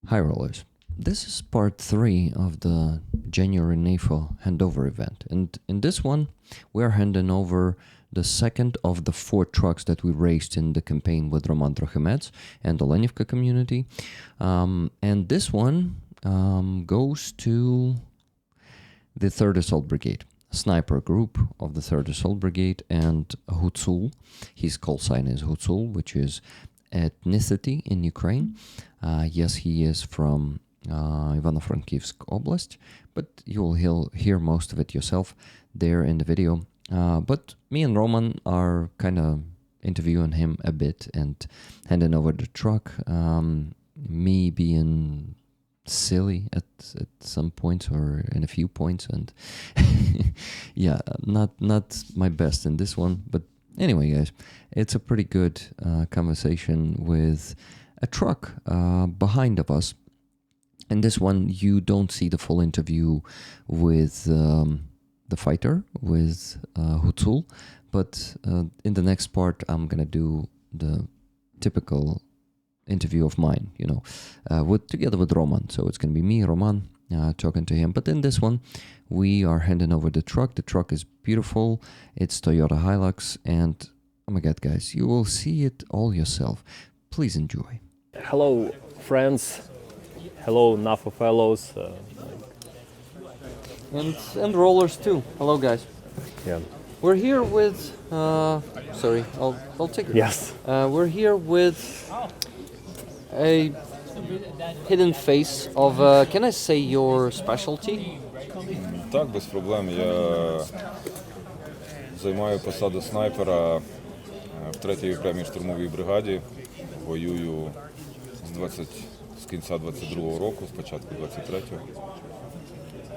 Hi rollers. This is part 3 of the January NAFO handover event, and in this one we are handing over the second of the 4 trucks that we raced in the campaign with Roman Trochimets and the Lenivka community, and this one goes to the 3rd Assault Brigade, sniper group of the 3rd Assault Brigade, and Hutsul. His call sign is Hutsul, which is ethnicity in Ukraine. Yes, he is from Ivano-Frankivsk Oblast, but you will hear most of it yourself there in the video. But me and Roman are kind of interviewing him a bit and handing over the truck. Me being silly at some points or in a few points, and yeah, not my best in this one. But anyway, guys, it's a pretty good conversation with a truck behind of us. In this one, you don't see the full interview with the fighter, with Hutsul, but in the next part, I'm gonna do the typical interview of mine, together with Roman. So it's gonna be me, Roman, talking to him. But in this one, we are handing over the truck. The truck is beautiful. It's Toyota Hilux, and oh my God, guys, you will see it all yourself. Please enjoy. Hello, friends. Hello, NAFO fellows. And rollers too. Hello, guys. Yeah. We're here with. Sorry, I'll take it. Yes. We're here with a hidden face of. Can I say your specialty? Так, без проблем. Я займаю посаду снайпера в 3-й окремій штурмовій бригаді. Воюю з кінця 22-го року, з початку 23-го.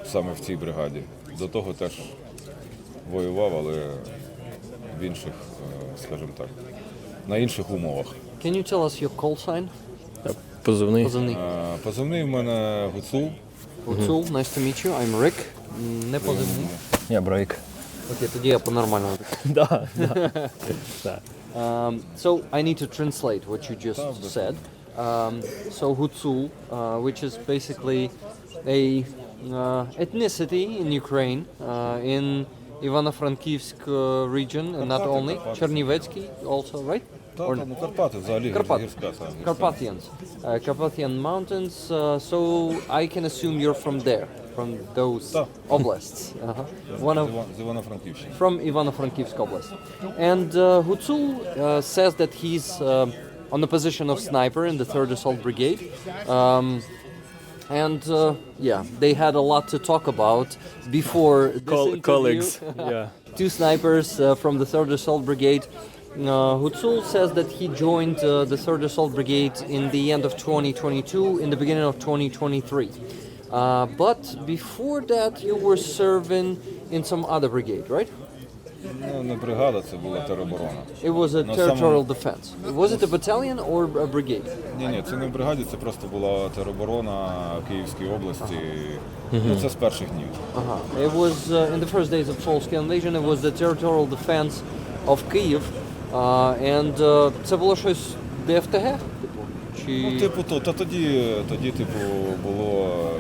Саме в цій бригаді. До того теж воював, але в інших, скажімо так, на інших умовах. Can you tell us your call sign? Позивний. Позивний. Позивний в мене Гуцул. Гуцул, nice to meet you. I'm Rick. Не позивний. Я Брейк. Окей, тоді я по-нормальному. Да. So I need to translate what you just said. So Hutsul, which is basically a ethnicity in Ukraine, in Ivano-Frankivsk region, and not only Chernivetsky also, right? Так, Карпати взагалі, гірська. Carpathians, Carpathian mountains. So I can assume you're from there, from those oblasts. One of З Івано-Франківщини. from Ivano-Frankivsk Oblast. And Hutsul says that he's on the position of sniper in the 3rd Assault Brigade. They had a lot to talk about before this interview. Colleagues. Yeah. 2 snipers from the 3rd Assault Brigade. Hutsul says that he joined the 3rd Assault Brigade in the end of 2022, in the beginning of 2023. But before that, you were serving in some other brigade, right? Ну, не бригада, це була тероборона. It was a territorial defense. Was it a battalion or a brigade? Ні, це не в бригаді, це просто була тероборона Київської області. Ну, це з перших днів. It was in the first days of full-scale invasion. It was the territorial defense of Kyiv. Це було щось ДФТГ? Ну, типу, тоді було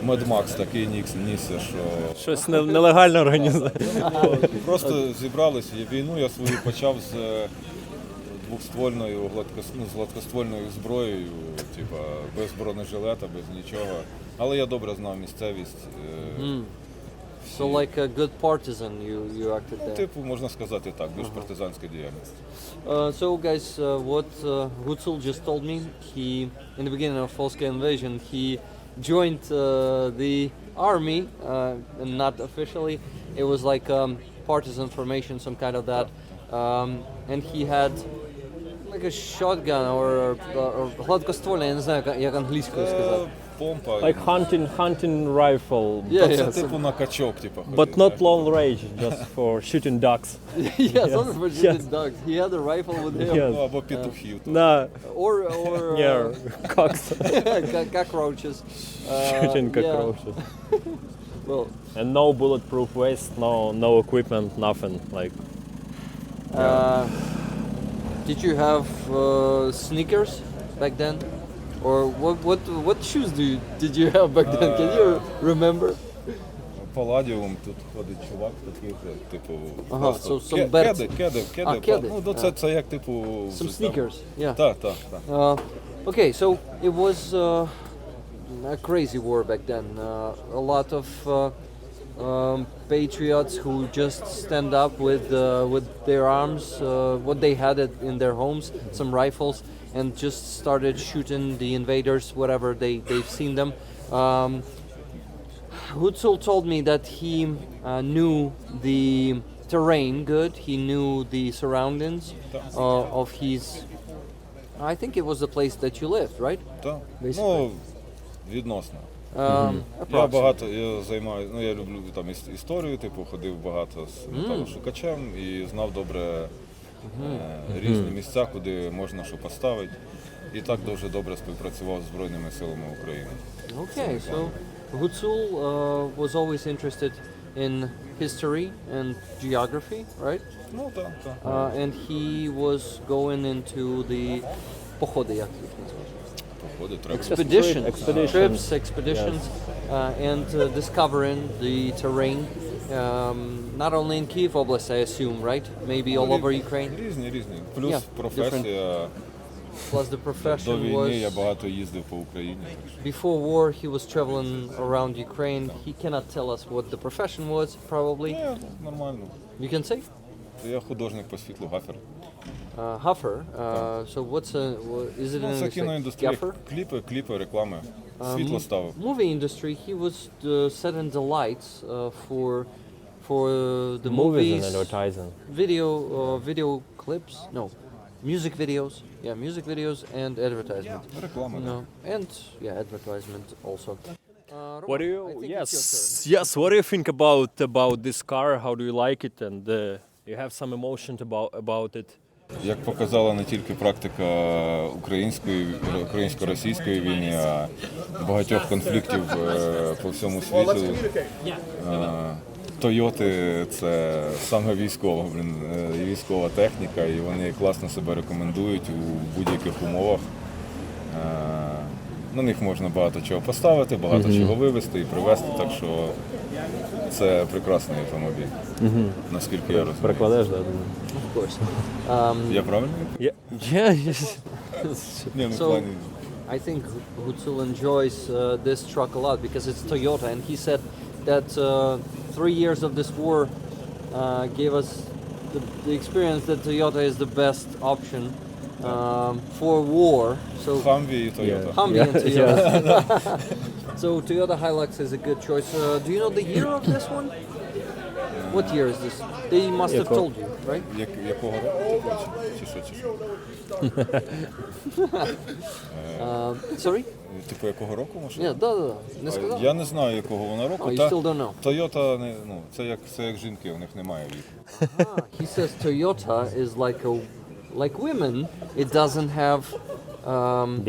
Медмакс такий нісся, що Щось нелегально організовано. просто зібралися. Війну я свою почав з двохствольною, з гладкоствольною зброєю, типу, без бронежилета, без нічого. Але я добре знав місцевість. So like a good partisan, you acted there. Типу, можна сказати так, більш партизанська діяльність. So guys, what Hutsul just told me, in the beginning of full-scale invasion, he joined the army, and not officially. It was like partisan formation, some kind of that. And he had like a shotgun or гладкоствольний, я не знаю, як англійською сказати. Помпа. Like hunting rifle. Це типу на качок, типу. But not long range, just for shooting ducks. Yes, only for shooting dogs. He had a rifle with him. Yes. Ну, або петухів. Да. Or Yeah. Cocks. cockroaches. Shooting cockroaches. Well, And no bulletproof vest, no equipment, nothing. Like. did you have sneakers back then? Or what shoes did you have back then? Can you remember? Паладіум, тут ходить чувак такий, типу, Ага, просто so some bets. кеди. Кеди. Ну, це як, типу... Some sneakers, yeah. Так. Okay, so it was a crazy war back then. A lot of patriots who just stand up with their arms, what they had in their homes, some rifles, and just started shooting the invaders, whatever they've seen them. Hutsul told me that he knew the terrain good. He knew the surroundings of his. I think it was the place that you lived, right? Так. Basically. Ну, відносно. Approximately. Я займаю, я люблю там історію, типу, ходив багато з металошукачем і знав добре різні місця, куди можна що поставити. І так дуже добре співпрацював з Збройними силами України. Okay, so Hutsul was always interested in history and geography, right? Ну, так. And he was going into the походи, як їх називають? Походи, треба. Expeditions, and discovering the terrain, not only in Kyiv Oblast, I assume, right? Maybe all over Ukraine. Різні. Плюс Yeah, професія. Plus the До profession війни я was, багато їздив по Україні. before war he was traveling around Ukraine. He cannot tell us what the profession was, probably. Ні, нормально. You can say? Я художник по світлу, гафер. Huffer. So is it in Ну, це English like кіноіндустрія. gaffer? Кліпи, реклами. Світло ставив. Movie industry. He was setting the lights for the Movies movies, and advertising. video clips. No, music videos. Yeah, music videos and advertisement. Реклама, No, and advertisement also. What do Roman, you? I think it's your turn. Yes. What do you think about this car? How do you like it? And you have some emotion about it. Як показала не тільки практика українсько-російської війни, а багатьох конфліктів по всьому світу, Тойоти – це саме військова техніка, і вони класно себе рекомендують у будь-яких умовах. На них можна багато чого поставити, багато чого вивезти і привезти, так що це прекрасний автомобіль, наскільки я розумію. Перекладеш, да? Of course. Я правильно? Yeah. Yes. Ні, в So, плані... I think Hutsul enjoys this truck a lot because it's Toyota, and he said that 3 years of this war gave us the experience that Toyota is the best option for war. So Хамві і Тойота. Humvee and Toyota. So Toyota Hilux is a good choice. Do you know the year of this one? What year is this? They must have told you, right? Якого року? Чи що? Sorry? Типу, якого року машина? Yeah, да. Не сказав? Я не знаю, якого вона року. Oh, you still don't know. Тойота, це як жінки, у них немає віку. He says Toyota is like women. It doesn't have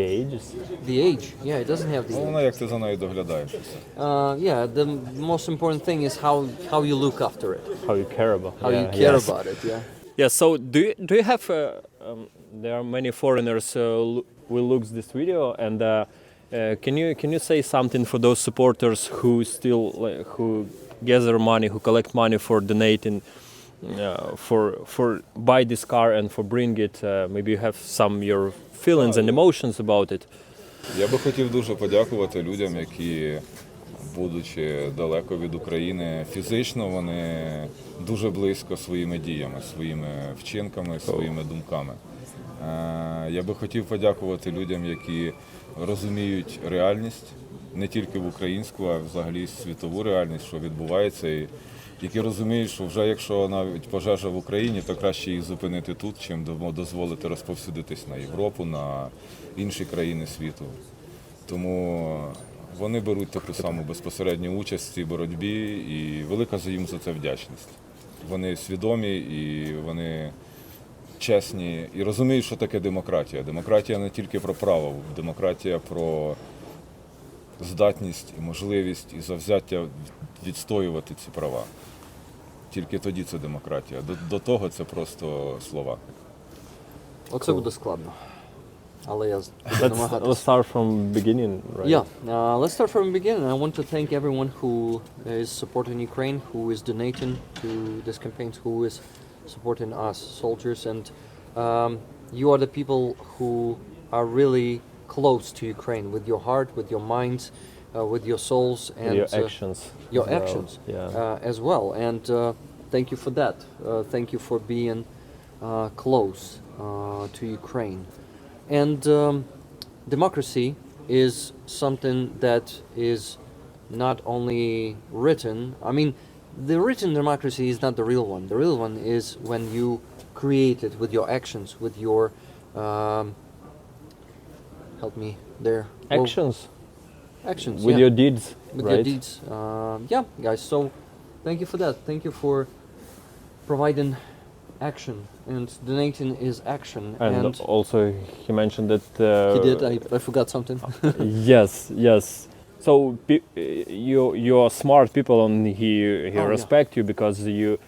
The ages. the age. Yeah, it doesn't have the Ну, age. вона як ти за нею доглядаєш. Yeah, the most important thing is how you look after it, How you care about. how you care about it. Yeah. Yeah. So do you have? There are many foreigners will look this video, and can you say something for those supporters who still who gather money, who collect money for donating, for buy this car and for bring it? Maybe you have some your feelings and emotions about it. Я би хотів дуже подякувати людям, які, будучи далеко від України, фізично вони дуже близько своїми діями, своїми вчинками, своїми думками. Я би хотів подякувати людям, які розуміють реальність, не тільки в українську, а взагалі світову реальність, що відбувається, і які розуміють, що вже якщо навіть пожежа в Україні, то краще їх зупинити тут, чим дозволити розповсюдитись на Європу, на інші країни світу. Тому вони беруть таку саму безпосередню участь в цій боротьбі, і велика їм за це вдячність. Вони свідомі і вони чесні і розуміють, що таке демократія. Демократія не тільки про право, демократія про здатність і можливість і завзяття відстоювати ці права. Тільки тоді це демократія. До того це просто слова. Оце буде складно. Але я буду Let's намагатись. start from beginning, right? Yeah, let's start from the beginning. I want to thank everyone who is supporting Ukraine, who is donating to this campaign, who is supporting us soldiers, and you are the people who are really close to Ukraine with your heart, with your minds, with your souls, and Your actions. your as well. actions Yeah. as well. And thank you for that. Thank you for being close to Ukraine. And democracy is something that is not only written. I mean, the written democracy is not the real one. The real one is when you create it with your actions, with your help me there. Well, Actions actions. with yeah. your deeds, With right? your deeds. Yeah, guys. So thank you for that. Thank you for providing action, and donating is action. And also he mentioned that he did. I forgot something. yes, yes. So you are smart people, and he Oh, yeah. respect you because you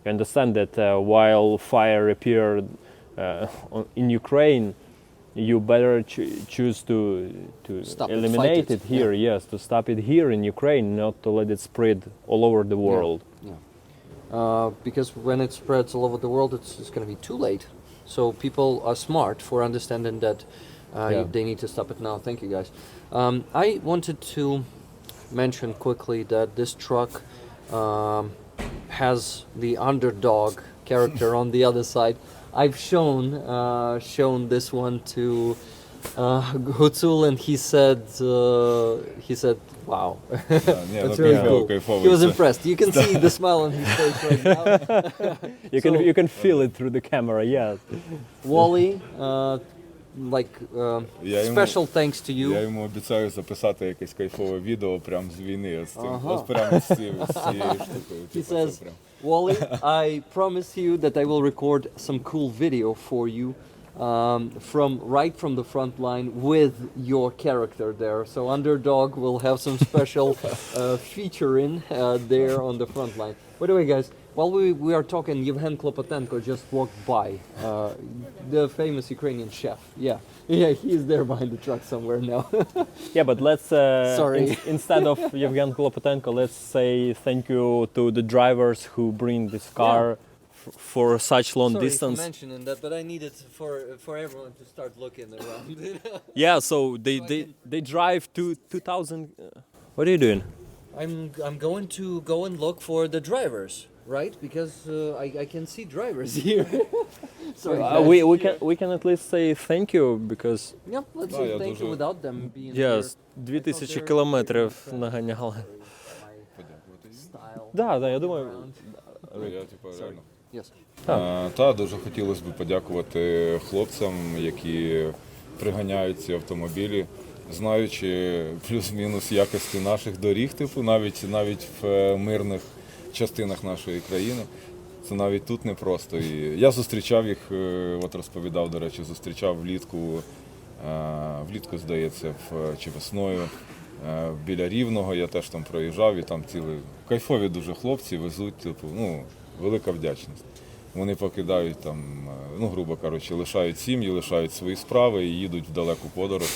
understand that while fire appeared in Ukraine, you better choose to Stop it, eliminate fight it, it here. Yes, to stop it here in Ukraine, not to let it spread all over the world. Yeah. Because when it spreads all over the world, it's going to be too late. So people are smart for understanding that they need to stop it now. Thank you, guys. I wanted to mention quickly that this truck has the underdog character on the other side. I've shown this one to Gutsul, and he said, "Wow, Ні, that's ну really кайфово, cool." кайфово. He was Це- impressed. You can see the smile on his face right now. You can feel it through the camera. Yes. Wally, Я йому- special thanks to Я you. йому обіцяю записати якесь кайфове відео прямо з війни з цим. Ага. Ось прямо з цією штукою. He Типу, це says, прям. Wally, I promise you that I will record some cool video for you from the front line with your character there. So Underdog will have some special featuring there on the front line. By the way, guys, while we are talking, Yevhen Klopotenko just walked by, the famous Ukrainian chef. Yeah, he is there behind the truck somewhere now. Yeah, but let's Sorry. instead of Yevgen Klopotenko, let's say thank you to the drivers who bring this car for such long Sorry distance. for mentioning that, but I needed for everyone to start looking around. Yeah, so they drive to 2000. What are you doing? I'm going to go and look for the drivers, right? Because I can see drivers here. Sorry. Guys. We can at least say thank you because Yeah, let's Да, say я thank you дуже- without them being yes, here. 2000 кілометрів наганяли. Подякувати їм. Style. Да, я думаю. Ну, я, типу, реально. Yes. Та дуже хотілося б подякувати хлопцям, які приганяють ці автомобілі, знаючи плюс-мінус якості наших доріг, типу, навіть в мирних частинах нашої країни. Це навіть тут непросто. І я зустрічав їх, от розповідав, до речі, зустрічав влітку, здається, чи весною біля Рівного, я теж там проїжджав, і там цілі кайфові дуже хлопці везуть, типу, велика вдячність. Вони покидають там, грубо кажучи, лишають сім'ї, лишають свої справи і їдуть в далеку подорож,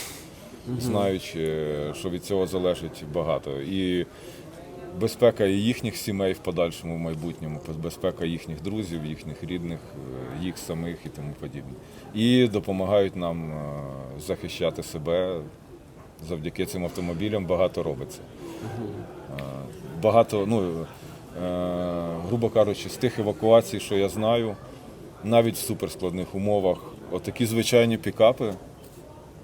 знаючи, що від цього залежить багато. І безпека і їхніх сімей в подальшому, в майбутньому, безпека їхніх друзів, їхніх рідних, їх самих і тому подібне. І допомагають нам захищати себе. Завдяки цим автомобілям багато робиться. Багато, грубо кажучи, з тих евакуацій, що я знаю, навіть в суперскладних умовах, отакі звичайні пікапи,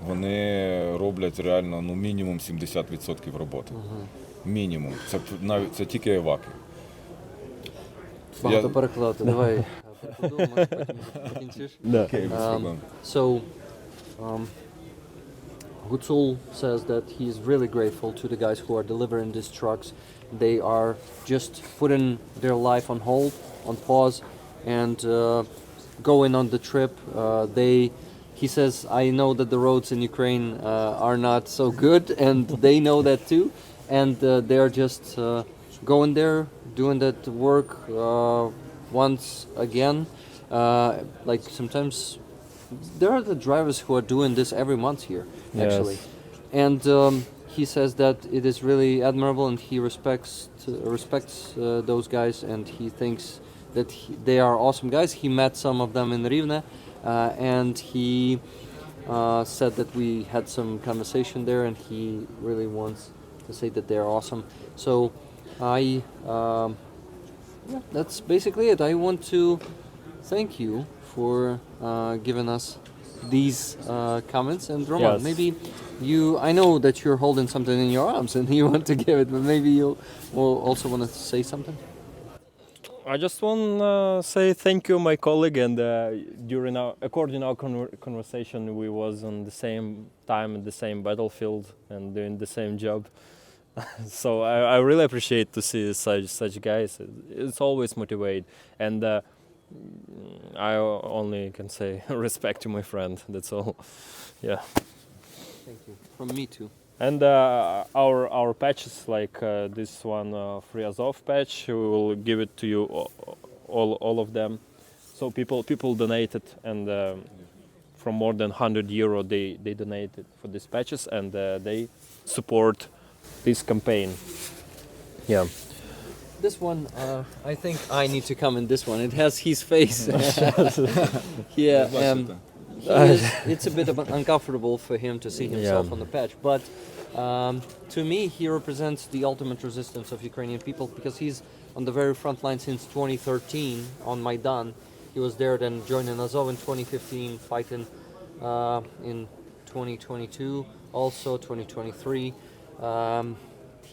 вони роблять реально мінімум 70% роботи. Мінімум. Це тільки еваки. Багато перекладати. Давай подумай, потім закінчиш. Окей, без проблем. So, Gutsul says that he's really grateful to the guys who are delivering these trucks. They are just putting their life on hold, on pause, and going on the trip. He says, I know that the roads in Ukraine are not so good, and they know that too. And they're just going there, doing that work once again. Like sometimes there are the drivers who are doing this every month here, actually, Yes. and he says that it is really admirable, and he respects those guys, and he thinks that they are awesome guys. He met some of them in Rivne, and he said that we had some conversation there, and he really wants to say that they're awesome. So yeah, that's basically it. I want to thank you for giving us these comments. And Roman, Yes. maybe I know that you're holding something in your arms and you want to give it, but maybe you'll also want to say something. I just want to say thank you, my colleague, and according our conversation, we was on the same time in the same battlefield and doing the same job. So I really appreciate to see such guys. It's always motivate, and I only can say respect to my friend. That's all. Yeah. Thank you. From me too. And our patches, like this one, Free Azov patch, we will give it to you, all of them. So people donated, and from more than €100 they donated for these patches, and they support this campaign. Yeah. This one, I think I need to come in this one. It has his face. Yeah. It's a bit uncomfortable for him to see himself on the patch, but to me he represents the ultimate resistance of Ukrainian people, because he's on the very front line since 2013 on Maidan. He was there, then joining Azov in 2015, fighting in 2022, also 2023.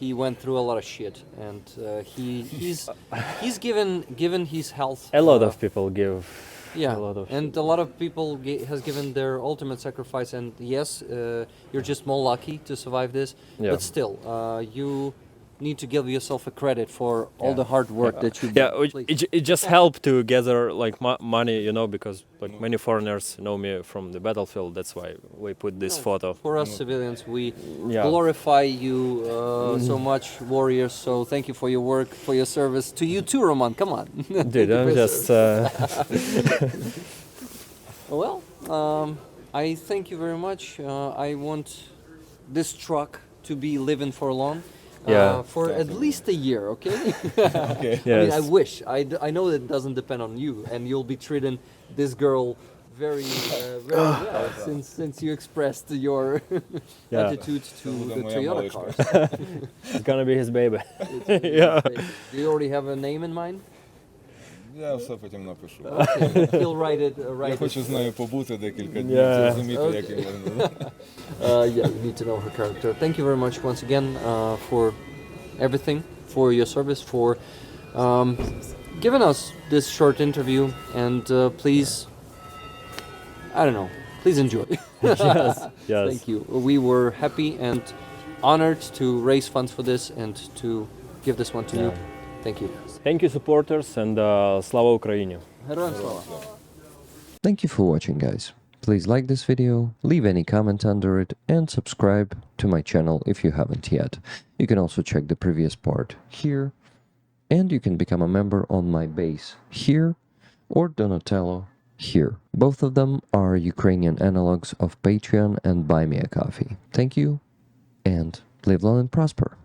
He went through a lot of shit, and he's given his health. A lot of people give. Yeah, A lot of and a lot of people has given their ultimate sacrifice, and yes, you're just more lucky to survive this. Yeah. But still, you need to give yourself a credit for all the hard work that you Yeah, did. it just helped to gather like money, because like many foreigners know me from the battlefield. That's why we put this photo. For us civilians, we Yeah. glorify you so much, warriors. So thank you for your work, for your service. To you too, Roman. Come on. Dude, I'm just. Well, I thank you very much. I want this truck to be living for long. Yeah. For at least a year, okay? Okay. I mean, I Yes. wish. I know that it doesn't depend on you, and you'll be treating this girl very well, since you expressed your Yeah. attitude to Буде the моя Toyota маличка. cars. It's gonna be his baby. Yeah. Do you already have a name in mind? Я все потім напишу. Okay, he'll write it. Я Write хочу it. з нею побути декілька днів, Yeah. зрозуміти, як їм виглядає. Yeah, you need to know her character. Thank you very much once again for everything, for your service, for giving us this short interview, and please, I don't know, please enjoy. Yes. Thank you. We were happy and honored to raise funds for this and to give this one to you. Thank you. Thank you, supporters, and Slava Ukraini. Героям слава. Thank you for watching, guys. Please like this video, leave any comment under it, and subscribe to my channel if you haven't yet. You can also check the previous part here, and you can become a member on my base here or Donatello here. Both of them are Ukrainian analogs of Patreon and Buy Me a Coffee. Thank you, and live long and prosper.